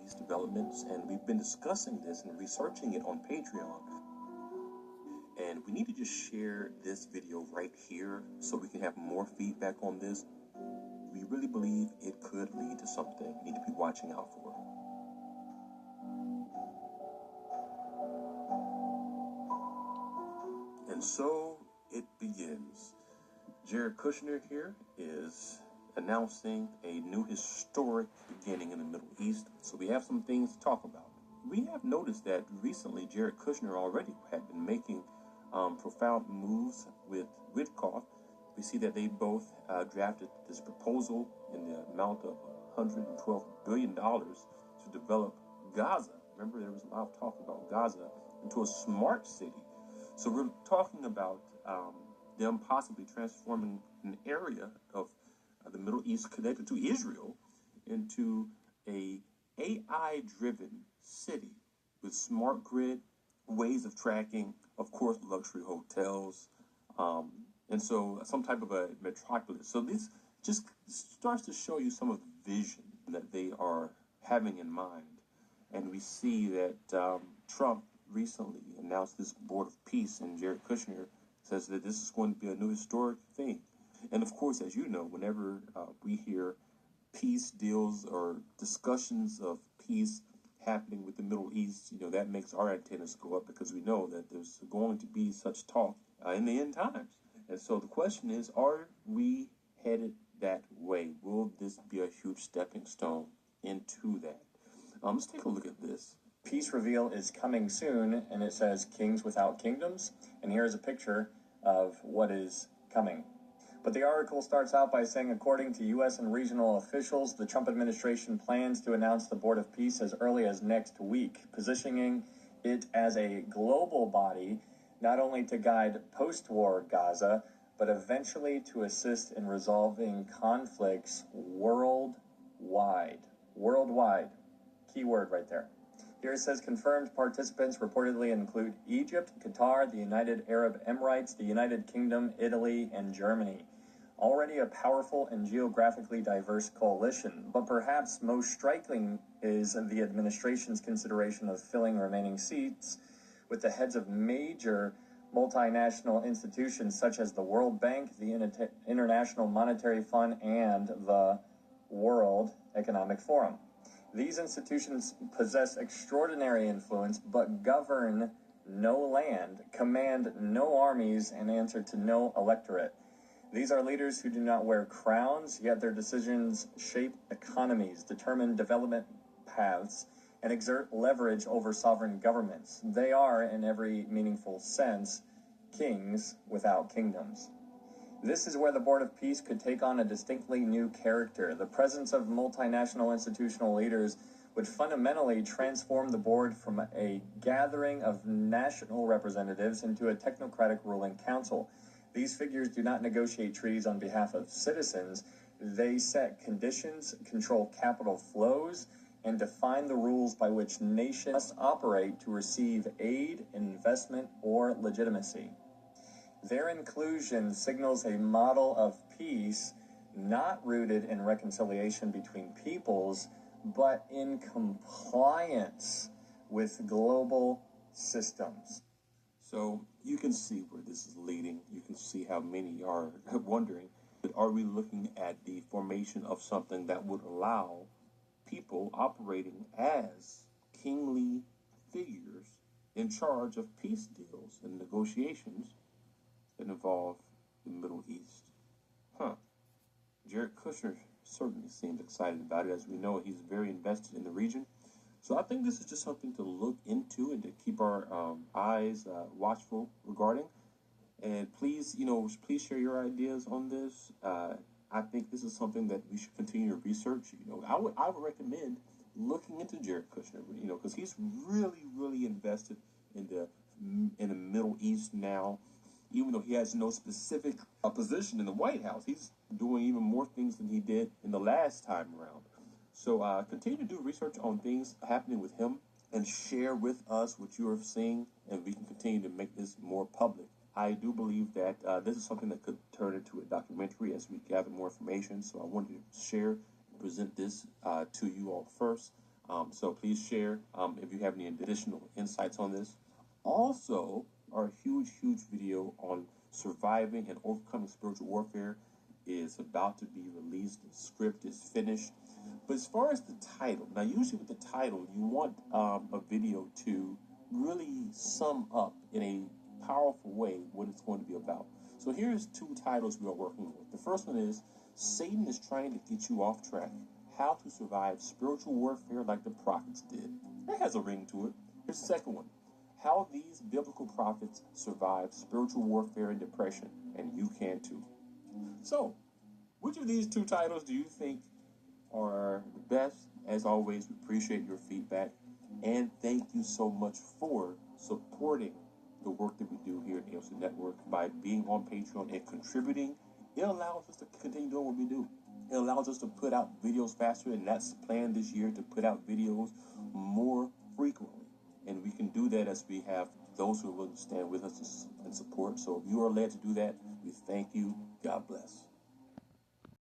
East developments, and we've been discussing this and researching it on Patreon. And we need to just share this video right here so we can have more feedback on this. We really believe it could lead to something we need to be watching out for. And so it begins. Jared Kushner here is announcing a new historic beginning in the Middle East. So we have some things to talk about. We have noticed that recently Jared Kushner already had been making profound moves with Witkoff. We see that they both drafted this proposal in the amount of $112 billion to develop Gaza. Remember, there was a lot of talk about Gaza into a smart city. So we're talking about them possibly transforming an area of the Middle East connected to Israel into a AI-driven city with smart grid, ways of tracking, of course, luxury hotels, and so some type of a metropolis. So this just starts to show you some of the vision that they are having in mind. And we see that Trump recently announced this Board of Peace, and Jared Kushner says that this is going to be a new historic thing. And of course, as you know, whenever we hear peace deals or discussions of peace happening with the Middle East, you know, that makes our antennas go up, because we know that there's going to be such talk in the end times. And so the question is, are we headed that way? Will this be a huge stepping stone into that? Let's take a look at this. Peace reveal is coming soon, and it says Kings Without Kingdoms. And here's a picture of what is coming. But the article starts out by saying, according to U.S. and regional officials, the Trump administration plans to announce the Board of Peace as early as next week, positioning it as a global body, not only to guide post-war Gaza, but eventually to assist in resolving conflicts worldwide. Worldwide. Key word right there. Here it says confirmed participants reportedly include Egypt, Qatar, the United Arab Emirates, the United Kingdom, Italy, and Germany. Already a powerful and geographically diverse coalition, but perhaps most striking is the administration's consideration of filling remaining seats with the heads of major multinational institutions such as the World Bank, the International Monetary Fund, and the World Economic Forum. These institutions possess extraordinary influence, but govern no land, command no armies, and answer to no electorate. These are leaders who do not wear crowns, yet their decisions shape economies, determine development paths, and exert leverage over sovereign governments. They are, in every meaningful sense, kings without kingdoms. This is where the Board of Peace could take on a distinctly new character. The presence of multinational institutional leaders would fundamentally transform the board from a gathering of national representatives into a technocratic ruling council. These figures do not negotiate treaties on behalf of citizens. They set conditions, control capital flows, and define the rules by which nations must operate to receive aid, investment, or legitimacy. Their inclusion signals a model of peace not rooted in reconciliation between peoples, but in compliance with global systems. So you can see where this is leading. You can see how many are wondering, are we looking at the formation of something that would allow people operating as kingly figures in charge of peace deals and negotiations that involve the Middle East? Jared Kushner certainly seems excited about it. As we know, he's very invested in the region. So I think this is just something to look into and to keep our eyes watchful regarding. And please, please share your ideas on this. I think this is something that we should continue to research. I would recommend looking into Jared Kushner, because he's really, really invested in the Middle East now. Even though he has no specific position in the White House, he's doing even more things than he did in the last time around. So continue to do research on things happening with him and share with us what you are seeing, and we can continue to make this more public. I do believe that this is something that could turn into a documentary as we gather more information. So I wanted to share and present this to you all first. So please share if you have any additional insights on this. Also, our huge video on surviving and overcoming spiritual warfare is about to be released. The script is finished. But as far as the title, now usually with the title, you want a video to really sum up in a powerful way what it's going to be about. So here's two titles we are working with. The first one is Satan is trying to get you off track. How to survive spiritual warfare like the prophets did. That has a ring to it. Here's the second one. How these biblical prophets survived spiritual warfare and depression, and you can too. So, which of these two titles do you think are the best? As always, we appreciate your feedback, and thank you so much for supporting the work that we do here at AOC Network by being on Patreon and contributing. It allows us to continue doing what we do. It allows us to put out videos faster, and that's the plan this year, to put out videos more frequently. And we can do that as we have those who will stand with us and support. So if you are led to do that, we thank you. God bless.